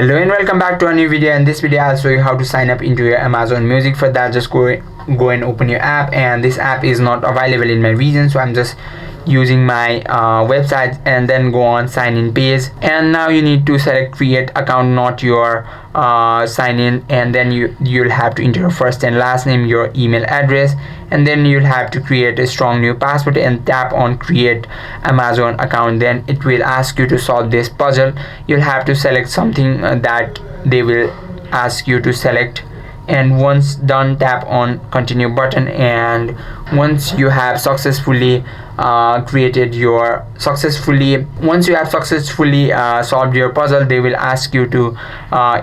Hello and welcome back to a new video. In this video I'll show you how to sign up into your Amazon Music. For that, just go and open your app, and this app is not available in my region, so I'm just using my website, and then go on sign in page. And now you need to select create account, not your sign in, and then you'll have to enter your first and last name, your email address, and then you'll have to create a strong new password and tap on create Amazon account. Then it will ask you to solve this puzzle. You'll have to select something that they will ask you to select, and once done, tap on continue button. And once you have successfully solved your puzzle, they will ask you to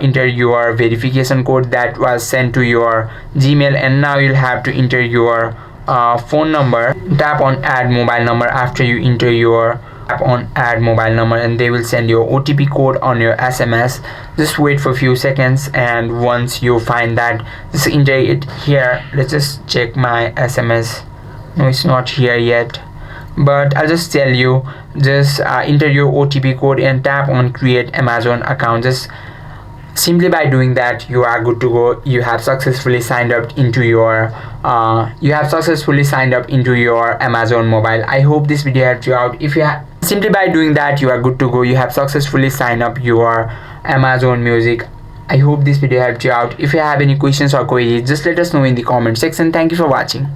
enter your verification code that was sent to your Gmail. And now you'll have to enter your phone number. Tap on add mobile number. After you enter your tap on add mobile number, and they will send you OTP code on your SMS. Just wait for a few seconds, and once you find that, just enter it here. Let's just check my SMS. No, it's not here yet, but I'll just tell you, just enter your OTP code and tap on create Amazon account. Just simply by doing that, you are good to go. You have successfully signed up into your Amazon mobile. I hope this video helped you out. Simply by doing that, you are good to go. You have successfully signed up your Amazon Music. I hope this video helped you out. If you have any questions or queries, just let us know in the comment section. Thank you for watching.